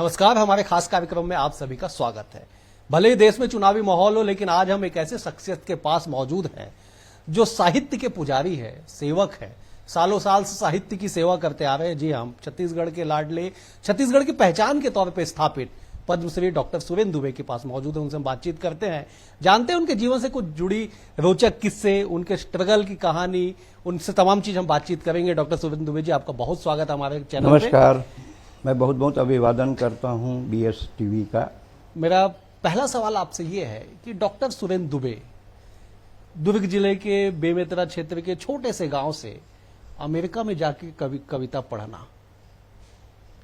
नमस्कार, हमारे खास कार्यक्रम में आप सभी का स्वागत है। भले ही देश में चुनावी माहौल हो, लेकिन आज हम एक ऐसे शख्सियत के पास मौजूद हैं जो साहित्य के पुजारी है, सेवक है, सालों साल से साहित्य की सेवा करते आ रहे हैं। जी हम छत्तीसगढ़ के लाडले, छत्तीसगढ़ की पहचान के तौर पर स्थापित पद्मश्री डॉक्टर सुरेंद्र दुबे के पास मौजूद है। उनसे हम बातचीत करते हैं, जानते हैं उनके जीवन से कुछ जुड़ी रोचक किस्से, उनके स्ट्रगल की कहानी, उनसे तमाम चीज हम बातचीत करेंगे। डॉक्टर सुरेंद्र दुबे जी, आपका बहुत स्वागत है हमारे चैनल पे। नमस्कार, मैं बहुत बहुत अभिवादन करता हूं BS टीवी का। मेरा पहला सवाल आपसे ये है कि डॉक्टर सुरेंद्र दुबे दुर्ग जिले के बेमेतरा क्षेत्र के छोटे से गांव से अमेरिका में जाके कविता पढ़ना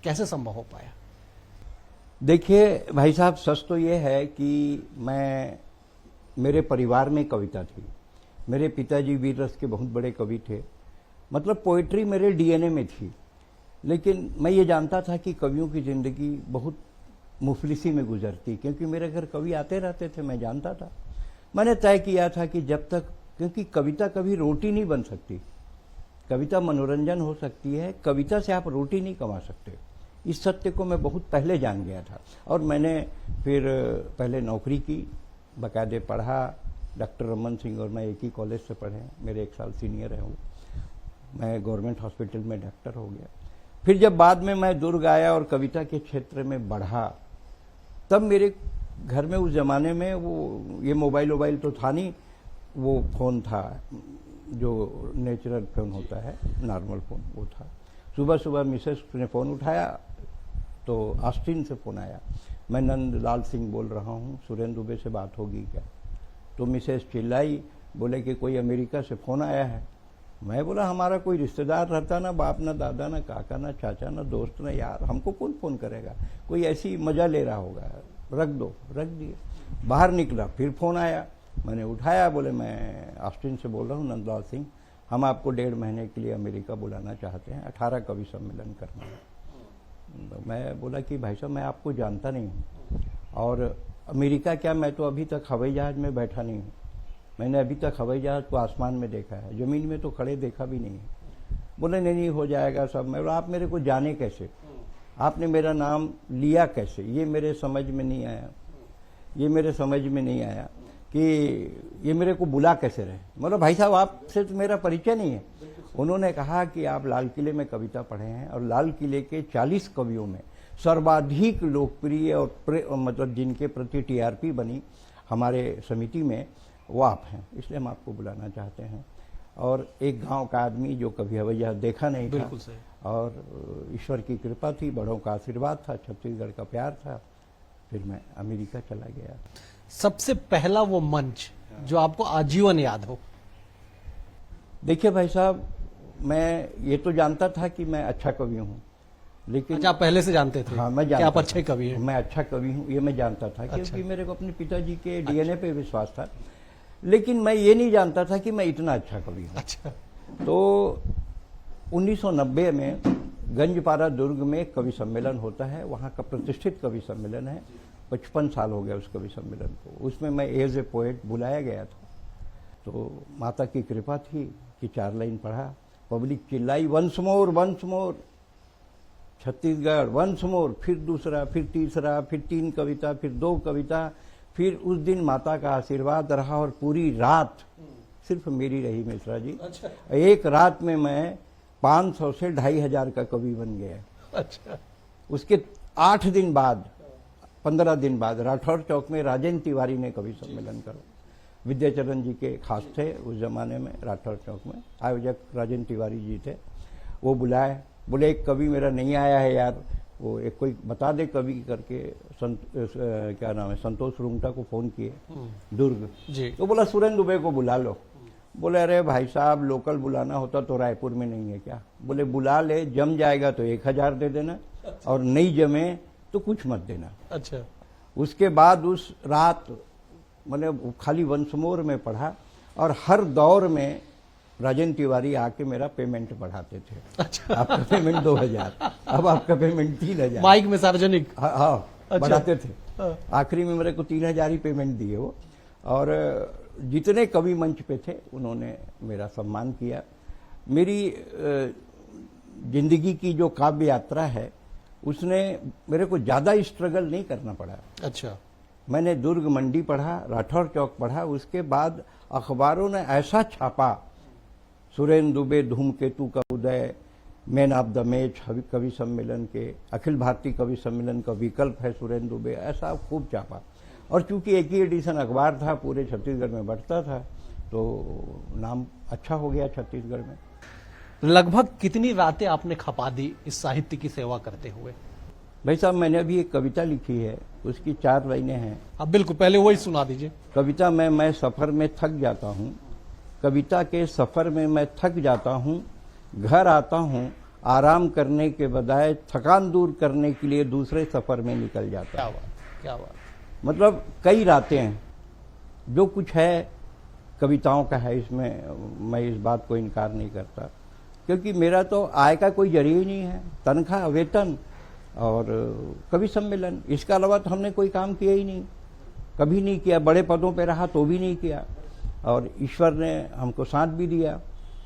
कैसे संभव हो पाया? देखिए भाई साहब, सच तो ये है कि मेरे परिवार में कविता थी। मेरे पिताजी वीर रस के बहुत बड़े कवि थे, मतलब पोइट्री मेरे DNA में थी। लेकिन मैं ये जानता था कि कवियों की जिंदगी बहुत मुफलिसी में गुजरती, क्योंकि मेरे घर कवि आते रहते थे, मैं जानता था। मैंने तय किया था कि जब तक, क्योंकि कविता कभी रोटी नहीं बन सकती, कविता मनोरंजन हो सकती है, कविता से आप रोटी नहीं कमा सकते। इस सत्य को मैं बहुत पहले जान गया था। और मैंने फिर पहले नौकरी की, बाकायदे पढ़ा। डॉक्टर रमन सिंह और मैं एक ही कॉलेज से पढ़े, मेरे 1 साल सीनियर है वो। मैं गवर्नमेंट हॉस्पिटल में डॉक्टर हो गया। फिर जब बाद में मैं दुर्ग आया और कविता के क्षेत्र में बढ़ा, तब मेरे घर में उस जमाने में वो ये मोबाइल तो था नहीं, वो फोन था जो नेचुरल फोन होता है, नॉर्मल फोन वो था। सुबह सुबह मिसेस ने फोन उठाया तो ऑस्टिन से फोन आया, मैं नंदलाल सिंह बोल रहा हूँ, सुरेंद्र दुबे से बात होगी क्या? तो मिसेस चिल्लाई, बोले कि कोई अमेरिका से फोन आया है। मैं बोला हमारा कोई रिश्तेदार रहता ना, बाप ना दादा ना काका ना चाचा ना दोस्त ना यार, हमको कौन फोन करेगा, कोई ऐसी मजा ले रहा होगा, रख दो। रख दिए। बाहर निकला, फिर फोन आया, मैंने उठाया, बोले मैं ऑस्टिन से बोल रहा हूँ, नंदलाल सिंह, हम आपको 1.5 महीने के लिए अमेरिका बुलाना चाहते हैं, 18 कवि सम्मेलन करना है। तो मैं बोला कि भाई साहब मैं आपको जानता नहीं हूँ, और अमेरिका क्या, मैं तो अभी तक हवाई जहाज में बैठा नहीं हूँ, मैंने अभी तक हवाई जहाज को आसमान में देखा है, जमीन में तो खड़े देखा भी नहीं है। बोले नहीं हो जाएगा सब। मैं बोला आप मेरे को जाने कैसे, आपने मेरा नाम लिया कैसे, ये मेरे समझ में नहीं आया, ये मेरे समझ में नहीं आया कि ये मेरे को बुला कैसे रहे। मतलब भाई साहब आपसे तो मेरा परिचय नहीं है। उन्होंने कहा कि आप लाल किले में कविता पढ़े हैं, और लाल किले के 40 कवियों में सर्वाधिक लोकप्रिय और मतलब जिनके प्रति TRP बनी हमारे समिति में, वो आप हैं, इसलिए हम आपको बुलाना चाहते हैं। और एक गांव का आदमी जो कभी हवाई जहाज देखा नहीं था, और ईश्वर की कृपा थी, बड़ों का आशीर्वाद था, छत्तीसगढ़ का प्यार था, फिर मैं अमेरिका चला गया। सबसे पहला वो मंच जो आपको आजीवन याद हो? देखिए भाई साहब, मैं ये तो जानता था कि मैं अच्छा कवि हूँ, लेकिन अच्छा, आप पहले से जानते थे? हाँ, मैं जानता कि आप अच्छे कवि हैं। मैं अच्छा कवि हूँ ये मैं जानता था, क्योंकि अच्छा। मेरे को अपने पिताजी के DNA पे विश्वास था। लेकिन मैं ये नहीं जानता था कि मैं इतना अच्छा कवि हूँ। अच्छा। तो 1990 में गंजपारा दुर्ग में कवि सम्मेलन होता है, वहाँ का प्रतिष्ठित कवि सम्मेलन है। 55 साल हो गया उस कवि सम्मेलन को। उसमें मैं एज ए पोएट बुलाया गया था। तो माता की कृपा थी कि 4 लाइन पढ़ा, पब्लिक चिल्लाई once more Chhattisgarh, once more, फिर दूसरा, फिर तीसरा, फिर 3 कविता, फिर 2 कविता। फिर उस दिन माता का आशीर्वाद रहा, और पूरी रात सिर्फ मेरी रही मिश्रा जी। अच्छा। एक रात में मैं 500 से 2500 का कवि बन गया। अच्छा। उसके 8 दिन बाद, 15 दिन बाद राठौर चौक में राजेंद्र तिवारी ने कवि सम्मेलन करा। विद्याचरण जी के खास थे उस जमाने में, राठौर चौक में आयोजक राजेंद्र तिवारी जी थे। वो बुलाए, बोले एक कवि मेरा नहीं आया है यार, वो एक कोई बता दे कवि करके। क्या नाम है, संतोष रुंगटा को फोन किए दुर्ग जी। तो बोला सुरेंद्र दुबे को बुला लो। बोले अरे भाई साहब, लोकल बुलाना होता तो रायपुर में नहीं है क्या? बोले बुला ले, जम जाएगा तो 1000 दे देना, और नहीं जमे तो कुछ मत देना। अच्छा। उसके उसके बाद उस रात मैंने खाली वंस मोर में पढ़ा, और हर दौर में राजेंद्र तिवारी आके मेरा पेमेंट बढ़ाते थे। अच्छा। आपका पेमेंट 2000, अब आपका पेमेंट 3000, माइक में सार्वजनिक। हाँ, अच्छा। बढ़ाते थे। आखिरी में मेरे को 3000 ही पेमेंट दिए वो। और जितने कवि मंच पे थे उन्होंने मेरा सम्मान किया। मेरी जिंदगी की जो काव्य यात्रा है उसने मेरे को ज्यादा स्ट्रगल नहीं करना पड़ा। अच्छा। मैंने दुर्ग मंडी पढ़ा, राठौर चौक पढ़ा, उसके बाद अखबारों ने ऐसा छापा, सुरेंद्र दुबे धूमकेतु का उदय, मैन ऑफ द मैच कवि सम्मेलन के, अखिल भारतीय कवि सम्मेलन का विकल्प है सुरेंद्र दुबे, ऐसा खूब छापा। और चूंकि एक ही एडिशन अखबार था, पूरे छत्तीसगढ़ में बढ़ता था, तो नाम अच्छा हो गया छत्तीसगढ़ में। लगभग कितनी रातें आपने खपा दी इस साहित्य की सेवा करते हुए? भाई साहब, मैंने अभी एक कविता लिखी है, उसकी 4 लाइनें हैं। अब बिल्कुल पहले वही सुना दीजिए। कविता में मैं सफर में थक जाता हूँ, कविता के सफर में मैं थक जाता हूँ, घर आता हूँ आराम करने के बजाय थकान दूर करने के लिए दूसरे सफर में निकल जाता क्या हूँ। बात, क्या बात। मतलब कई रातें हैं, जो कुछ है कविताओं का है, इसमें मैं इस बात को इनकार नहीं करता, क्योंकि मेरा तो आय का कोई जरिया ही नहीं है, तनख्वाह, वेतन और कवि सम्मेलन, इसके अलावा तो हमने कोई काम किया ही नहीं, कभी नहीं किया। बड़े पदों पे रहा तो भी नहीं किया, और ईश्वर ने हमको साथ भी दिया,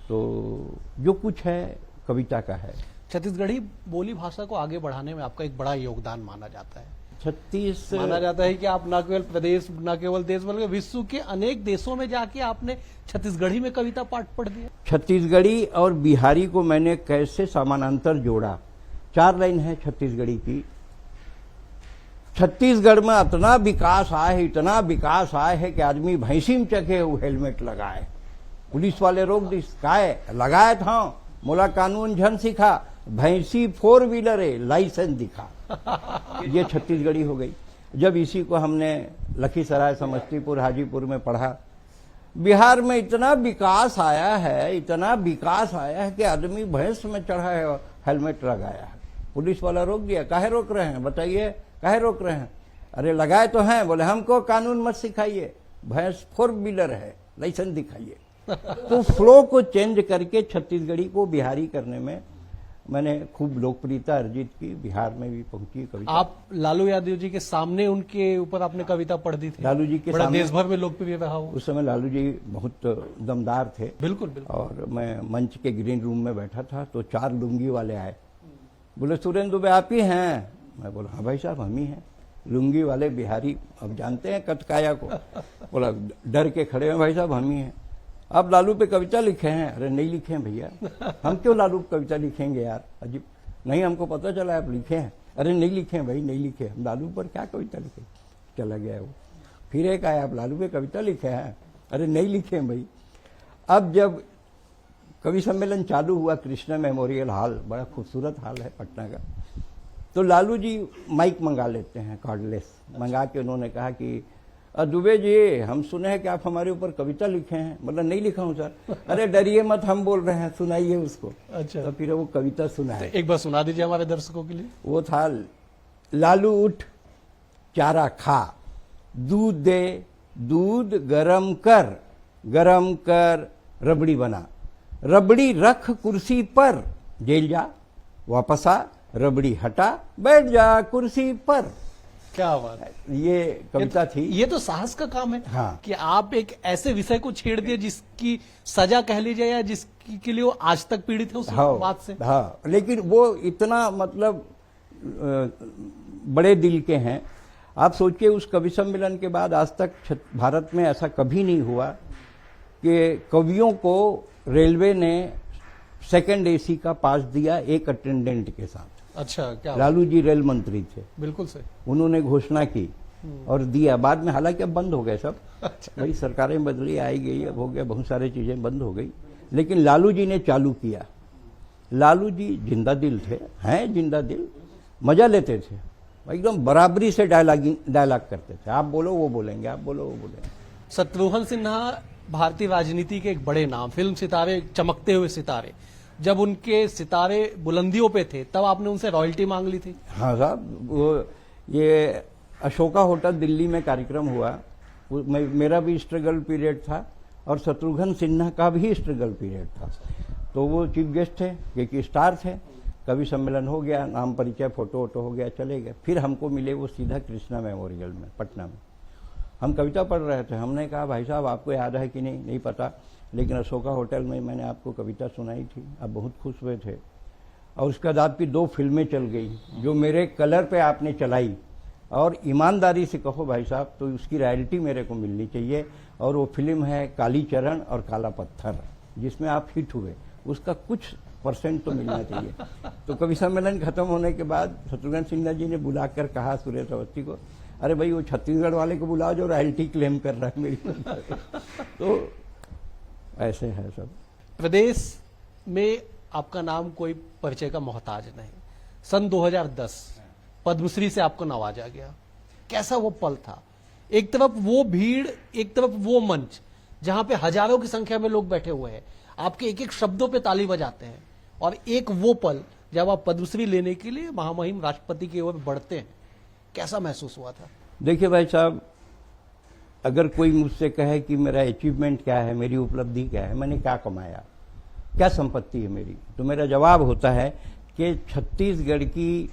तो जो कुछ है कविता का है। छत्तीसगढ़ी बोली भाषा को आगे बढ़ाने में आपका एक बड़ा योगदान माना जाता है। माना जाता है कि आप न केवल प्रदेश, न केवल देश, बल्कि विश्व के अनेक देशों में जाके आपने छत्तीसगढ़ी में कविता पाठ पढ़ दिया। छत्तीसगढ़ी और बिहारी को मैंने कैसे समानांतर जोड़ा। 4 लाइन है छत्तीसगढ़ी की। छत्तीसगढ़ में इतना विकास आया है, इतना विकास आया है कि आदमी भैंसी में चखे वो हेलमेट लगाए, पुलिस वाले रोक दी, काहे लगाए था, मोला कानून झन सिखा, भैंसी 4 व्हीलर है, लाइसेंस दिखा। ये छत्तीसगढ़ी हो गई। जब इसी को हमने लखीसराय, समस्तीपुर, हाजीपुर में पढ़ा, बिहार में इतना विकास आया है, इतना विकास आया है कि आदमी भैंस में चढ़ा है और हेलमेट लगाया है, पुलिस वाला रोक दिया। काहे रोक रहे हैं बताइए, काहे रोक रहे हैं? अरे लगाए तो हैं, बोले हमको कानून मत सिखाइए, भैंस 4 व्हीलर है, लाइसेंस दिखाइए। तो फ्लो को चेंज करके छत्तीसगढ़ी को बिहारी करने में मैंने खूब लोकप्रियता अर्जित की, बिहार में भी पहुंची कविता। आप लालू यादव जी के सामने उनके ऊपर आपने कविता पढ़ दी थी? लालू जी के बड़ा सामने देश भर में लोकप्रिय रहा हो। उस समय लालू जी बहुत दमदार थे। बिल्कुल बिल्कुल। और मैं मंच के ग्रीन रूम में बैठा था, तो 4 लुंगी वाले आए, बोले सुरेंद्र दुबे आप ही हैं? मैं बोला हाँ भाई साहब हम ही हैं। लुंगी वाले बिहारी, अब जानते हैं कथकाया को, बोला डर के खड़े हैं, भाई साहब हम ही हैं। आप लालू पे कविता लिखे हैं? अरे नहीं लिखे हैं भैया, हम क्यों लालू पे कविता लिखेंगे यार, अजीब, नहीं हमको पता चला आप लिखे हैं। अरे नहीं लिखे हैं भाई, नहीं लिखे, हम लालू पर क्या कविता लिखे। चला गया वो। फिर एक आया, आप लालू पे कविता लिखे हैं? अरे नहीं लिखे हैं भाई। अब जब कवि सम्मेलन चालू हुआ कृष्णा मेमोरियल हॉल, बड़ा खूबसूरत हॉल है पटना का, तो लालू जी माइक मंगा लेते हैं, कार्डलेस मंगा के उन्होंने कहा कि दुबे जी हम सुने हैं कि आप हमारे ऊपर कविता लिखे हैं। मतलब नहीं लिखा हूं सर। अरे डरिए मत, हम बोल रहे हैं, सुनाइए उसको। अच्छा। तो फिर वो कविता सुनाए। एक बार सुना दीजिए हमारे दर्शकों के लिए। वो था, लालू उठ चारा खा, दूध दे दूध गरम कर रबड़ी बना, रबड़ी रख कुर्सी पर, जेल जा वापस आ, रबड़ी हटा बैठ जा कुर्सी पर। क्या बात है, ये कविता थी। ये तो साहस का काम है। हाँ। कि आप एक ऐसे विषय को छेड़ दिए जिसकी सजा कह लीजिए, या जिसकी के लिए वो आज तक पीड़ित है उस बात से। हाँ, लेकिन वो इतना मतलब बड़े दिल के हैं। आप सोचिए, उस कवि सम्मेलन के बाद आज तक भारत में ऐसा कभी नहीं हुआ कि कवियों को रेलवे ने 2nd AC का पास दिया एक अटेंडेंट के साथ। अच्छा, क्या लालू जी रेल मंत्री थे, बिल्कुल से उन्होंने घोषणा की और दिया। बाद में हालांकि अब बंद हो गए सब। अच्छा। भाई सरकारें बदली, आई गई, अब हो गया, बहुत सारी चीजें बंद हो गई, लेकिन लालू जी ने चालू किया। लालू जी जिंदा दिल थे, हैं जिंदा दिल, मजा लेते थे, एकदम बराबरी से डायलॉग करते थे। आप बोलो वो बोलेंगे, आप बोलो वो बोलेंगे। शत्रुघ्न सिन्हा भारतीय राजनीति के एक बड़े नाम, फिल्म सितारे, चमकते हुए सितारे। जब उनके सितारे बुलंदियों पे थे तब आपने उनसे रॉयल्टी मांग ली थी? हाँ साहब, वो ये अशोका होटल दिल्ली में कार्यक्रम हुआ, मेरा भी स्ट्रगल पीरियड था और शत्रुघ्न सिन्हा का भी स्ट्रगल पीरियड था। तो वो चीफ गेस्ट थे, क्योंकि स्टार थे। कवि सम्मेलन हो गया, नाम परिचय, फोटो वोटो हो गया, चले गए। फिर हमको मिले वो सीधा कृष्णा मेमोरियल में पटना में। हम कविता पढ़ रहे थे, हमने कहा भाई साहब आपको याद है कि नहीं पता, लेकिन अशोका होटल में मैंने आपको कविता सुनाई थी, आप बहुत खुश हुए थे। और उसके बाद आपकी 2 फिल्में चल गई जो मेरे कलर पे आपने चलाई, और ईमानदारी से कहो भाई साहब तो उसकी रॉयल्टी मेरे को मिलनी चाहिए। और वो फिल्म है काली चरण और काला पत्थर, जिसमें आप हिट हुए, उसका कुछ % तो मिलना चाहिए। तो कवि सम्मेलन खत्म होने के बाद शत्रुघ्न सिन्हा जी ने बुलाकर कहा सुरेश अवस्थी को, अरे भाई वो छत्तीसगढ़ वाले को बुलाओ जो रॉयल्टी क्लेम कर रहा है मेरी। तो ऐसे है सब। प्रदेश में आपका नाम कोई परिचय का मोहताज नहीं। सन 2010 पद्मश्री से आपको नवाजा गया। कैसा वो पल था? एक तरफ वो भीड़, एक तरफ वो मंच जहां पे हजारों की संख्या में लोग बैठे हुए हैं, आपके एक एक शब्दों पे ताली बजाते हैं, और एक वो पल जब आप पद्मश्री लेने के लिए महामहिम राष्ट्रपति की ओर बढ़ते हैं, कैसा महसूस हुआ था? देखिए भाई साहब, अगर कोई मुझसे कहे कि मेरा अचीवमेंट क्या है, मेरी उपलब्धि क्या है, मैंने क्या कमाया, क्या संपत्ति है मेरी, तो मेरा जवाब होता है कि छत्तीसगढ़ की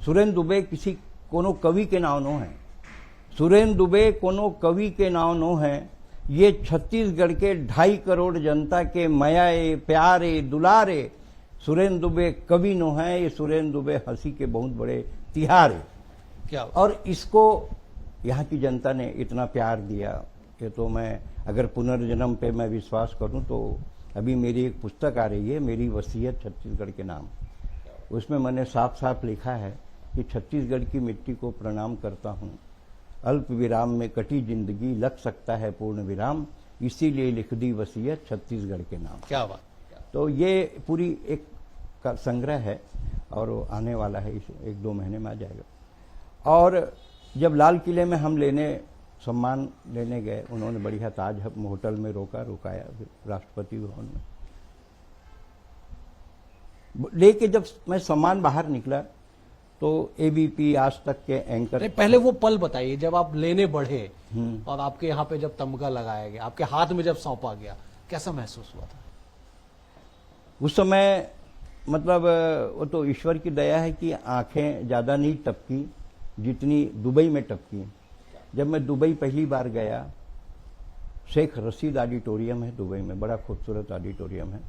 सुरेंद्र दुबे किसी कोनो कवि के नाव नो है। सुरेंद्र दुबे कोनो कवि के नाव नो है। ये छत्तीसगढ़ के 2.5 करोड़ जनता के मयाए, प्यारे, दुलारे सुरेंद्र दुबे कवि नो है। ये सुरेंद्र दुबे हंसी के बहुत बड़े तिहार है। क्या? और इसको यहाँ की जनता ने इतना प्यार दिया कि तो मैं अगर पुनर्जन्म पे मैं विश्वास करूं तो अभी मेरी एक पुस्तक आ रही है, मेरी वसीयत छत्तीसगढ़ के नाम। उसमें मैंने साफ साफ लिखा है कि छत्तीसगढ़ की मिट्टी को प्रणाम करता हूं। अल्प विराम में कटी जिंदगी, लग सकता है पूर्ण विराम, इसीलिए लिख दी वसीयत छत्तीसगढ़ के नाम। क्या बात। तो ये पूरी एक का संग्रह है और वो आने वाला है, इस 1-2 महीने में आ जाएगा। और जब लाल किले में हम सम्मान लेने गए, उन्होंने बढ़िया ताज होटल में रुकाया राष्ट्रपति भवन में लेके। जब मैं सम्मान बाहर निकला तो एबीपी आज तक के एंकर, पहले वो पल बताइए जब आप लेने बढ़े और आपके यहाँ पे जब तमगा लगाया गया, आपके हाथ में जब सौंपा गया, कैसा महसूस हुआ था? उस समय मतलब वो तो ईश्वर की दया है कि आंखें ज्यादा नहीं टपकी जितनी दुबई में टपकी। जब मैं दुबई पहली बार गया, शेख रशीद ऑडिटोरियम है दुबई में, बड़ा खूबसूरत ऑडिटोरियम है,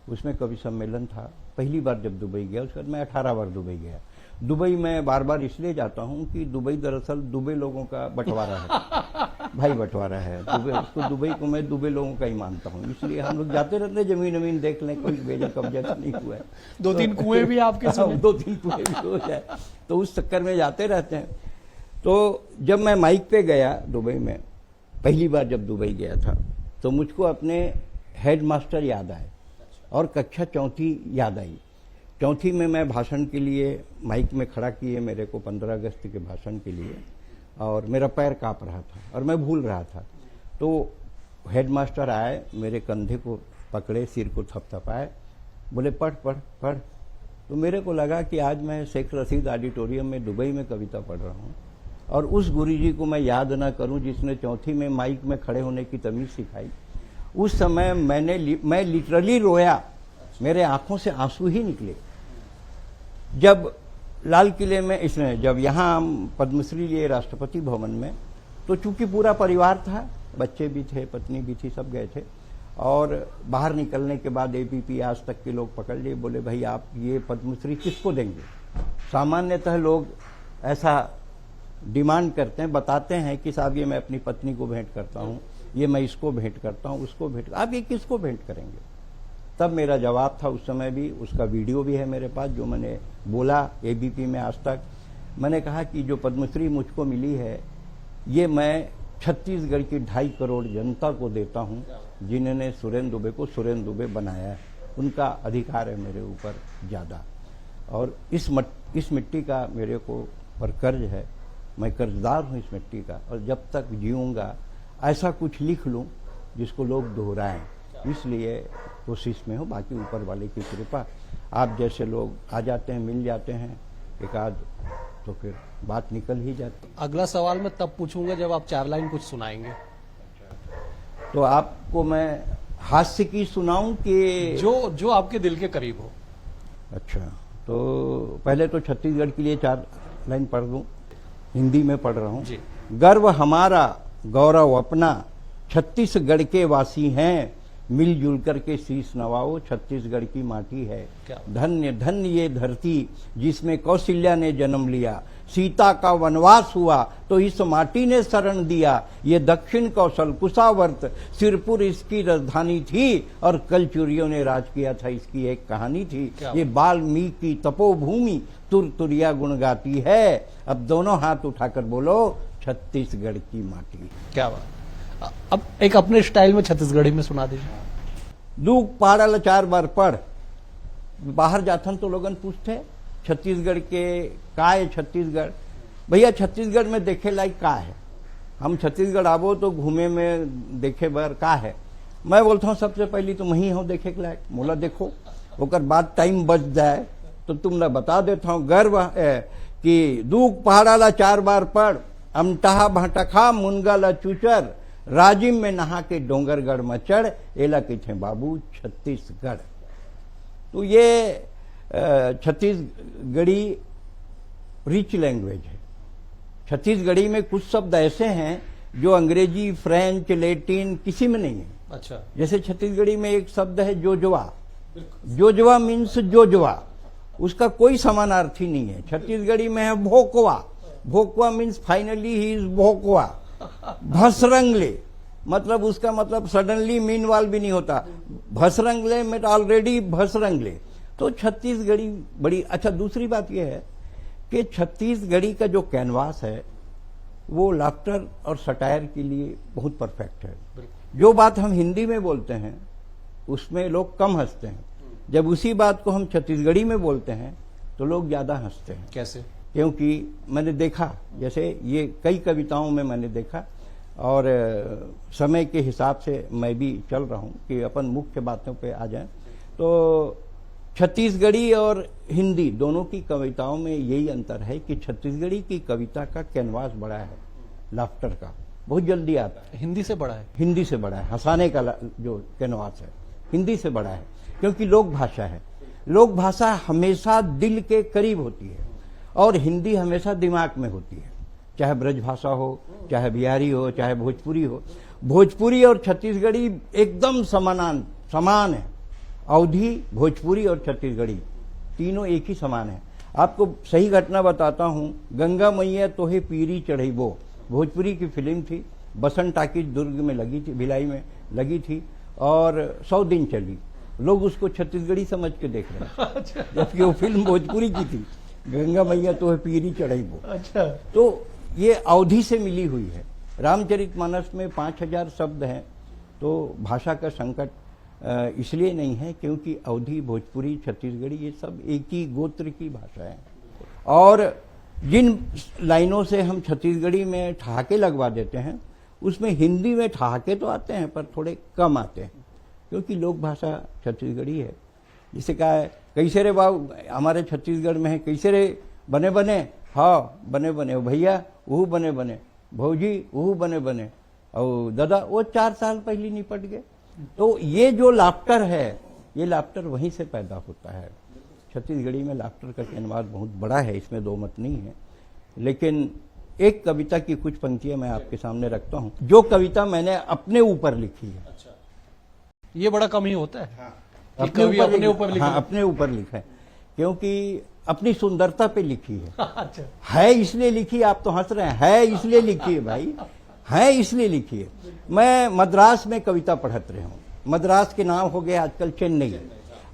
उसमें कवि सम्मेलन था। पहली बार जब दुबई गया, उसके बाद मैं 18 बार दुबई गया। दुबई में बार बार इसलिए जाता हूं कि दुबई दरअसल दुबे लोगों का बंटवारा है, भाई बंटवारा है। दुबई को मैं दुबे लोगों का ही मानता हूं, इसलिए हम लोग जाते रहते, जमीन देख लें, कोई बेजा कब्जा तो नहीं हुआ है। 2-3 कुएं भी आपके सुने? 2-3 कुएं भी हो जाए, तो उस चक्कर में जाते रहते हैं। तो जब मैं माइक पे गया दुबई में, पहली बार जब दुबई गया था, तो मुझको अपने हेडमास्टर याद आए और कक्षा 4 याद आई। 4 में मैं भाषण के लिए माइक में खड़ा किए मेरे को 15 अगस्त के भाषण के लिए, और मेरा पैर कांप रहा था और मैं भूल रहा था। तो हेडमास्टर आए, मेरे कंधे को पकड़े, सिर को थपथपाए, बोले पढ़ पढ़ पढ़। तो मेरे को लगा कि आज मैं शेख रशीद ऑडिटोरियम में दुबई में कविता पढ़ रहा हूँ, और उस गुरुजी को मैं याद ना करूं जिसने 4 में माइक में खड़े होने की तमीज सिखाई। उस समय मैं लिटरली रोया, मेरे आंखों से आंसू ही निकले। जब लाल किले में इसने, जब यहाँ हम पद्मश्री लिए राष्ट्रपति भवन में, तो चूंकि पूरा परिवार था, बच्चे भी थे, पत्नी भी थी, सब गए थे। और बाहर निकलने के बाद एबीपी आज तक के लोग पकड़ लिए, बोले भाई आप ये पद्मश्री किसको देंगे? सामान्यतः लोग ऐसा डिमांड करते हैं, बताते हैं कि साहब ये मैं अपनी पत्नी को भेंट करता हूँ, ये मैं इसको भेंट करता हूँ, उसको भेंट, आप ये किसको भेंट करेंगे? तब मेरा जवाब था उस समय भी, उसका वीडियो भी है मेरे पास, जो मैंने बोला एबीपी में आज तक। मैंने कहा कि जो पद्मश्री मुझको मिली है, ये मैं छत्तीसगढ़ की 2.5 करोड़ जनता को देता हूँ, जिन्होंने सुरेंद्र दुबे को सुरेंद्र दुबे बनाया है। उनका अधिकार है मेरे ऊपर ज़्यादा, और इस मिट्टी का मेरे को पर कर्ज है, मैं कर्जदार हूँ इस मिट्टी का, और जब तक जीऊँगा ऐसा कुछ लिख लूँ जिसको लोग दोहराएं, इसलिए कोशिश में हो। बाकी ऊपर वाले की कृपा, आप जैसे लोग आ जाते हैं, मिल जाते हैं एक आध, तो फिर बात निकल ही जाती। अगला सवाल मैं तब पूछूंगा जब आप 4 लाइन कुछ सुनाएंगे। तो आपको मैं हास्य की सुनाऊं कि जो आपके दिल के करीब हो? अच्छा, तो पहले तो छत्तीसगढ़ के लिए 4 लाइन पढ़ दूं, हिंदी में पढ़ रहा हूं। जी। गर्व हमारा, गौरव अपना, छत्तीसगढ़ के वासी हैं, मिलजुल करके शीश नवाओ, छत्तीसगढ़ की माटी है। क्या? धन्य धन्य ये धरती जिसमें कौशल्या ने जन्म लिया, सीता का वनवास हुआ तो इस माटी ने शरण दिया। ये दक्षिण कौशल कुशावर्त सिरपुर इसकी राजधानी थी और कलचुरियों ने राज किया था, इसकी एक कहानी थी। क्या? ये वाल्मीकि तपोभूमि तुरतुरिया गुण गाती है। अब दोनों हाथ उठाकर बोलो, छत्तीसगढ़ की माटी। क्या बात। अब एक अपने स्टाइल में छत्तीसगढ़ी में सुना दीजिए। दुख पाड़ल 4 बार पढ़। बाहर जाथन तो लोगन पूछते छत्तीसगढ़ के का है छत्तीसगढ़। भैया छत्तीसगढ़ में देखे लायक का है? हम छत्तीसगढ़ आबो तो घूमे में देखे बर का है? मैं बोलता हूँ सबसे पहली तो वही हूँ देखे के लायक। मोला देखो ओकर बाद टाइम बच जाए तो तुमने बता देता हूँ। गर्व है कि दुख पहाड़ा 4 बार पढ़, अमटहा भटखा मुनगा ला चुचर, राजिम में नहा के डोंगरगढ़ मचड़, एला के थे बाबू छत्तीसगढ़। तो ये छत्तीसगढ़ी रिच लैंग्वेज है। छत्तीसगढ़ी में कुछ शब्द ऐसे हैं जो अंग्रेजी, फ्रेंच, लैटिन किसी में नहीं है। अच्छा। जैसे छत्तीसगढ़ी में एक शब्द है जोजवा। जोजवा मीन्स जोजवा, उसका कोई समानार्थी नहीं है। छत्तीसगढ़ी में है भोकवा। भोकवा मीन्स फाइनली ही इज भोकवा। भसरंगले मतलब उसका मतलब सडनली मीनवाल भी नहीं होता। भसरंगले में ऑलरेडी भसरंगले। तो छत्तीसगढ़ी बड़ी अच्छा। दूसरी बात यह है कि छत्तीसगढ़ी का जो कैनवास है वो लाफ्टर और सटायर के लिए बहुत परफेक्ट है। जो बात हम हिंदी में बोलते हैं उसमें लोग कम हंसते हैं, जब उसी बात को हम छत्तीसगढ़ी में बोलते हैं तो लोग ज्यादा हंसते हैं। कैसे? क्योंकि मैंने देखा, जैसे ये कई कविताओं में मैंने देखा और समय के हिसाब से मैं भी चल रहा हूँ कि अपन मुख्य बातों पे आ जाएं। तो छत्तीसगढ़ी और हिंदी दोनों की कविताओं में यही अंतर है कि छत्तीसगढ़ी की कविता का कैनवास बड़ा है, लाफ्टर का बहुत जल्दी आता है। हिंदी से बड़ा है? हिंदी से बड़ा है। हंसाने का जो कैनवास है हिंदी से बड़ा है, क्योंकि लोक भाषा है। लोक भाषा हमेशा दिल के करीब होती है और हिंदी हमेशा दिमाग में होती है। चाहे ब्रजभाषा हो, चाहे बिहारी हो, चाहे भोजपुरी हो। भोजपुरी और छत्तीसगढ़ी एकदम समान है। अवधी, भोजपुरी और छत्तीसगढ़ी तीनों एक ही समान है। आपको सही घटना बताता हूँ। गंगा मैया तोहे पीरी चढ़ैबो भोजपुरी की फिल्म थी, बसंत टाकीज दुर्ग में लगी थी, भिलाई में लगी थी और 100 दिन चली। लोग उसको छत्तीसगढ़ी समझ के देख रहे हैं, जबकि वो फिल्म भोजपुरी की थी, गंगा मैया तोहे पीरी चढ़ैबो। अच्छा। तो ये अवधि से मिली हुई है। रामचरितमानस में 5000 शब्द हैं। तो भाषा का संकट इसलिए नहीं है क्योंकि अवधी, भोजपुरी, छत्तीसगढ़ी ये सब एक ही गोत्र की भाषा है। और जिन लाइनों से हम छत्तीसगढ़ी में ठहाके लगवा देते हैं उसमें हिंदी में ठहाके तो आते हैं पर थोड़े कम आते हैं, क्योंकि लोक भाषा छत्तीसगढ़ी है। जिसे कहा है कैसे रे बाबू, हमारे छत्तीसगढ़ में है कैसे रे बने बने, हाँ बने बने, भैया वो बने बने, भौजी वो बने बने, और दादा वो 4 साल पहले निपट गए। तो ये जो लाफ्टर है, ये लाफ्टर वहीं से पैदा होता है। छत्तीसगढ़ी में लाफ्टर का कैनवास बहुत बड़ा है, इसमें दो मत नहीं है। लेकिन एक कविता की कुछ पंक्तियां मैं आपके सामने रखता हूं, जो कविता मैंने अपने ऊपर लिखी है। अच्छा। ये बड़ा कम ही होता है। हाँ। अपने ऊपर लिखा। हाँ, अपने ऊपर लिखा है, क्योंकि अपनी सुंदरता पे लिखी है। अच्छा। है इसलिए लिखी, आप तो हंस रहे हैं, है इसलिए लिखी है भाई, है इसलिए लिखी है। मैं मद्रास में कविता पढ़त रहा हूँ। मद्रास के नाम हो गया आजकल चेन्नई,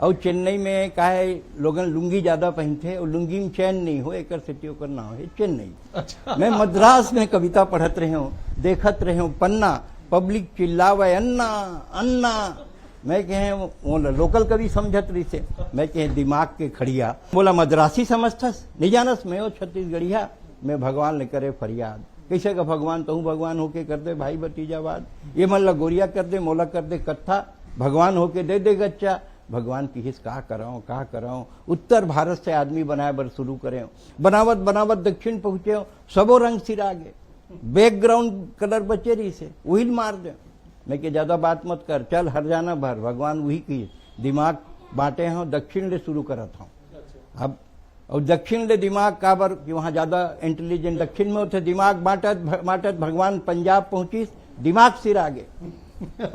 और चेन्नई में का है लोगन लुंगी ज्यादा पहनते और लुंगी में चैन नहीं हो, एक सिटी का नाम है चेन्नई। अच्छा। मैं मद्रास में कविता पढ़त रहे हूँ, देखत रहे हूँ पन्ना, पब्लिक चिल्लावे अन्ना अन्ना। मैं कहे वो लोकल कवि समझत रही से, मैं कहे दिमाग के खड़िया। बोला मद्रासी समझथस नहीं जानस, मैं वो छत्तीसगढ़िया, मैं भगवान ने करे फरियाद। कैसे का भगवान, तू भगवान होके कर दे भाई भतीजावाद, ये मन गोरिया कर दे, मोला कर दे कत्था, भगवान होके दे दे गच्चा। भगवान की हिस्स कहा कराऊं। उत्तर भारत से आदमी बनाए बर शुरू करे, बनावत बनावत दक्षिण पहुंचे, सबो रंग सिरागे, बैकग्राउंड कलर बचे रही से वही मार दे। मैं कि ज्यादा बात मत कर, चल हर जाना भर, भगवान वही की दिमाग बांटे हैं, दक्षिण ले शुरू करत हूँ। अब और दक्षिण ले दिमाग काबर कि वहां ज्यादा इंटेलिजेंट दक्षिण में होते, दिमाग बांटत बांटत भगवान पंजाब पहुंची दिमाग सिर आगे।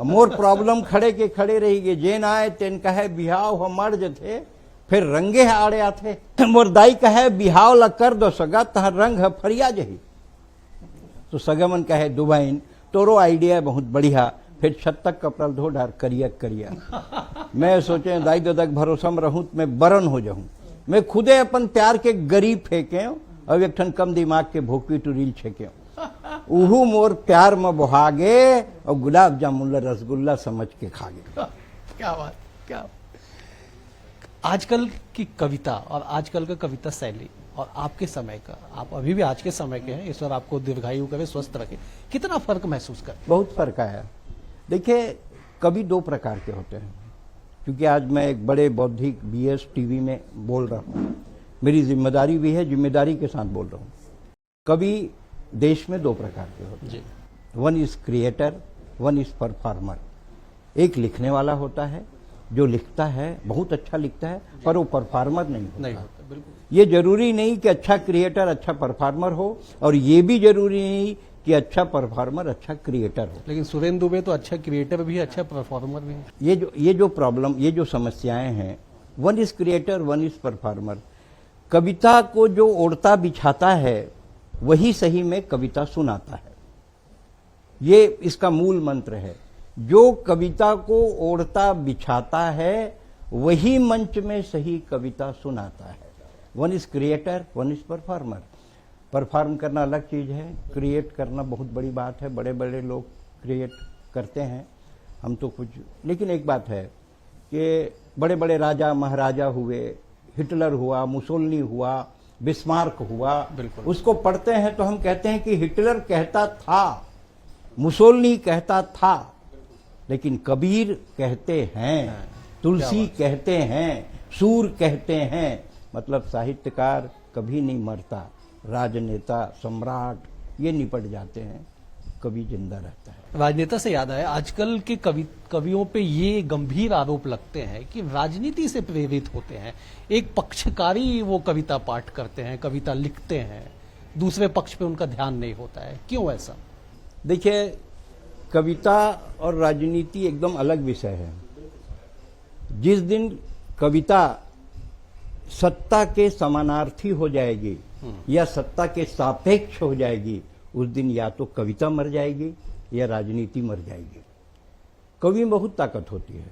मोर प्रॉब्लम खड़े के खड़े रही गे, जेन आए तेन कहे बिहाव हम मर्ज थे, फिर रंगे आड़े आथे। मोर दाई कहे बिहाव ला कर दो सगा, तहर रंग है फरिया जही। तो सगमन कहे दुबैन तोरो आइडिया बहुत बढ़िया, फिर छत तक कपड़ा धो डार करिया करिया। मैं सोचे दाई ददक भरोसा में रहूं, मैं बरन हो जाऊं। मैं खुदे अपन प्यार के गरीब फेंके और एक ठन कम दिमाग के भोकी टूरील छेके। उहू मोर प्यार में बहागे और गुलाब जामुन रसगुल्ला समझ के खागे। क्या बात, क्या आजकल की कविता और आजकल का कविता शैली और आपके समय का, आप अभी भी आज के समय के हैं, ईश्वर आपको दीर्घायु करे, स्वस्थ रखे, कितना फर्क महसूस कर? बहुत फर्क आया। देखिए, कवि दो प्रकार के होते हैं। क्योंकि आज मैं एक बड़े बौद्धिक बीएस टीवी में बोल रहा हूँ, मेरी जिम्मेदारी भी है, जिम्मेदारी के साथ बोल रहा हूँ। कवि देश में दो प्रकार के होते हैं, one is creator, one is performer. एक लिखने वाला होता है जो लिखता है, बहुत अच्छा लिखता है, पर वो परफॉर्मर नहीं होता। बिल्कुल। ये जरूरी नहीं कि अच्छा क्रिएटर अच्छा परफॉर्मर हो, और ये भी जरूरी नहीं कि अच्छा परफॉर्मर अच्छा क्रिएटर हो। लेकिन सुरेंद्र दुबे तो अच्छा क्रिएटर भी है, अच्छा परफॉर्मर भी है। ये जो प्रॉब्लम, ये जो समस्याएं हैं, one is creator one is performer. कविता को जो ओढ़ता बिछाता है वही सही में कविता सुनाता है। ये इसका मूल मंत्र है। जो कविता को ओढ़ता बिछाता है वही मंच में सही कविता सुनाता है। One is creator one is performer. Perform करना अलग चीज है, क्रिएट करना बहुत बड़ी बात है। बड़े बड़े लोग क्रिएट करते हैं, हम तो कुछ। लेकिन एक बात है कि बड़े बड़े राजा महाराजा हुए, हिटलर हुआ, मुसोलिनी हुआ, बिस्मार्क हुआ, उसको पढ़ते हैं तो हम कहते हैं कि हिटलर कहता था, मुसोलिनी कहता था, लेकिन कबीर कहते हैं, तुलसी कहते हैं, सूर कहते हैं। मतलब साहित्यकार कभी नहीं मरता, राजनेता सम्राट ये निपट जाते हैं, कवि जिंदा रहता है। राजनेता से याद आया, आजकल के कवियों पे ये गंभीर आरोप लगते हैं कि राजनीति से प्रेरित होते हैं। एक पक्षकारी वो कविता पाठ करते हैं, कविता लिखते हैं, दूसरे पक्ष पे उनका ध्यान नहीं होता है। क्यों ऐसा? देखिए, कविता और राजनीति एकदम अलग विषय है। जिस दिन कविता सत्ता के समानार्थी हो जाएगी या सत्ता के सापेक्ष हो जाएगी, उस दिन या तो कविता मर जाएगी या राजनीति मर जाएगी। कवि में बहुत ताकत होती है,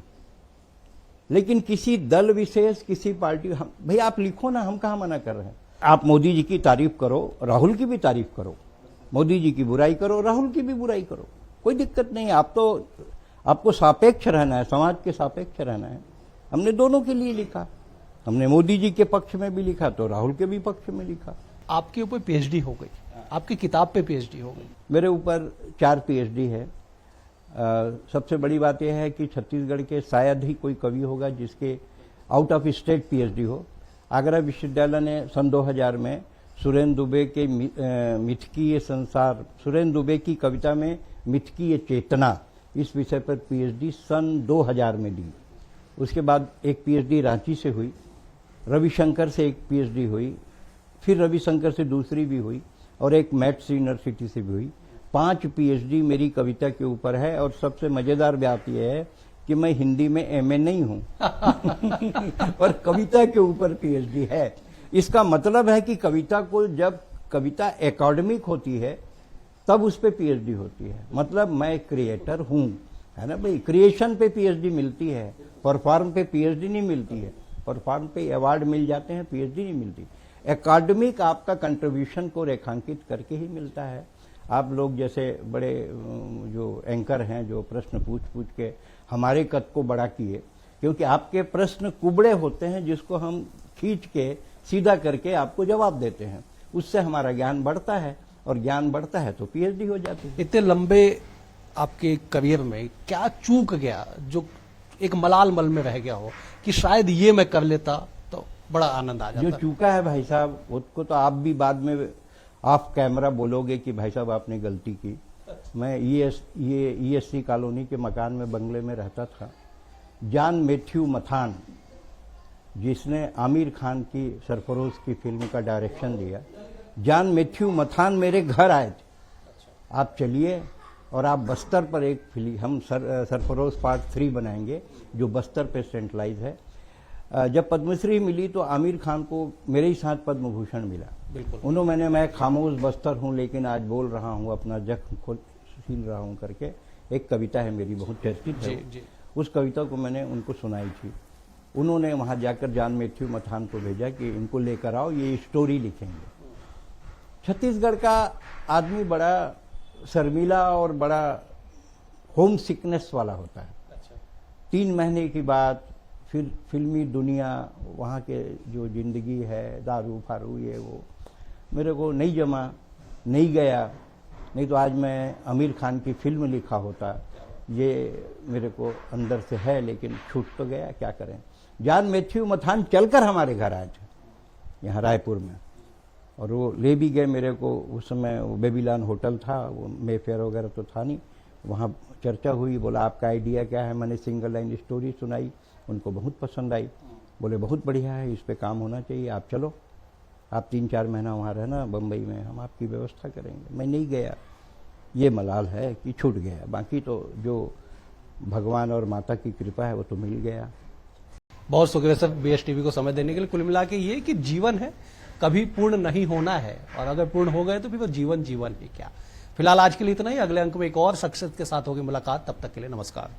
लेकिन किसी दल विशेष, किसी पार्टी, भाई आप लिखो ना, हम कहाँ मना कर रहे हैं। आप मोदी जी की तारीफ करो, राहुल की भी तारीफ करो, मोदी जी की बुराई करो, राहुल की भी बुराई करो, कोई दिक्कत नहीं। आपको सापेक्ष रहना है, समाज के सापेक्ष रहना है। हमने दोनों के लिए लिखा, हमने मोदी जी के पक्ष में भी लिखा तो राहुल के भी पक्ष में लिखा। आपके ऊपर पीएचडी हो गई, आपकी किताब पे पीएचडी हो गई। मेरे ऊपर 4 पीएचडी है। सबसे बड़ी बात यह है कि छत्तीसगढ़ के शायद ही कोई कवि होगा जिसके आउट ऑफ स्टेट पीएचडी हो। आगरा विश्वविद्यालय ने सन 2000 में सुरेंद्र दुबे के मिथकीय संसार, सुरेंद्र दुबे की कविता में मिथकीय चेतना, इस विषय पर पीएचडी सन 2000 में दी। उसके बाद एक पीएचडी रांची से हुई, रविशंकर से एक पीएचडी हुई, फिर रविशंकर से दूसरी भी हुई, और एक मैट्स यूनिवर्सिटी से भी हुई। 5 पीएचडी मेरी कविता के ऊपर है। और सबसे मजेदार बात यह है कि मैं हिंदी में एमए नहीं हूं और कविता के ऊपर पीएचडी है। इसका मतलब है कि कविता को, जब कविता एकेडमिक होती है तब उस पर पीएचडी होती है। मतलब मैं क्रिएटर हूं, है ना भाई। क्रिएशन पे पीएचडी मिलती है, परफॉर्म पे पीएचडी नहीं मिलती है। परफॉर्म पे अवार्ड मिल जाते हैं, पीएचडी नहीं मिलती। एकेडमिक आपका कंट्रीब्यूशन को रेखांकित करके ही मिलता है। आप लोग जैसे बड़े जो एंकर हैं, जो प्रश्न पूछ के हमारे कद को बड़ा किए, क्योंकि आपके प्रश्न कुबड़े होते हैं जिसको हम खींच के सीधा करके आपको जवाब देते हैं। उससे हमारा ज्ञान बढ़ता है, और ज्ञान बढ़ता है तो पीएचडी हो जाती है। इतने लंबे आपके करियर में क्या चूक गया जो एक मलाल मल में रह गया हो कि शायद ये मैं कर लेता तो बड़ा आनंद आ जाता? जो चूका है भाई साहब, उसको तो आप भी बाद में ऑफ कैमरा बोलोगे कि भाई साहब आपने गलती की। मैं ईएससी कॉलोनी के मकान में, बंगले में रहता था। जॉन मैथ्यू मथान, जिसने आमिर खान की सरफरोश की फिल्म का डायरेक्शन दिया, जॉन मैथ्यू मथान मेरे घर आए थे। आप चलिए, और आप बस्तर पर एक फिल्म हम सरफरोश पार्ट 3 बनाएंगे जो बस्तर पे सेंट्रलाइज है। जब पद्मश्री मिली तो आमिर खान को मेरे ही साथ पद्म भूषण मिला। बिल्कुल। उन्होंने मैं खामोश बस्तर हूं लेकिन आज बोल रहा हूं, अपना जख्म खुद सील रहा हूं करके एक कविता है मेरी, बहुत चर्चित है। जी। उस कविता को मैंने उनको सुनाई थी। उन्होंने वहां जाकर जॉन मैथ्यू मथान को भेजा कि इनको लेकर आओ, ये स्टोरी लिखेंगे। छत्तीसगढ़ का आदमी बड़ा शर्मीला और बड़ा होम सिकनेस वाला होता है। 3 महीने की बात, फिर फिल्मी दुनिया, वहाँ के जो जिंदगी है, दारू फारू ये वो, मेरे को नहीं जमा, नहीं गया। नहीं तो आज मैं आमिर खान की फिल्म लिखा होता। ये मेरे को अंदर से है लेकिन छूट तो गया, क्या करें। जॉन मैथ्यू मथान चलकर हमारे घर आए थे यहाँ रायपुर में, और वो ले भी गए मेरे को। उस समय वो बेबीलान होटल था, वो मेफेयर वगैरह तो था नहीं। वहाँ चर्चा हुई, बोला आपका आइडिया क्या है। मैंने सिंगल लाइन स्टोरी सुनाई, उनको बहुत पसंद आई। बोले बहुत बढ़िया है, इस पे काम होना चाहिए, आप चलो, आप 3-4 महीना वहाँ रहना बम्बई में, हम आपकी व्यवस्था करेंगे। मैं नहीं गया, ये मलाल है कि छूट गया। बाकी तो जो भगवान और माता की कृपा है वो तो मिल गया। बहुत शुक्रिया सर बीएस टीवी को समय देने के लिए। कुल मिला के ये कि जीवन है, कभी पूर्ण नहीं होना है, और अगर पूर्ण हो गए तो फिर वो जीवन ही क्या। फिलहाल आज के लिए इतना ही। अगले अंक में एक और शख्सियत के साथ होगी मुलाकात, तब तक के लिए नमस्कार।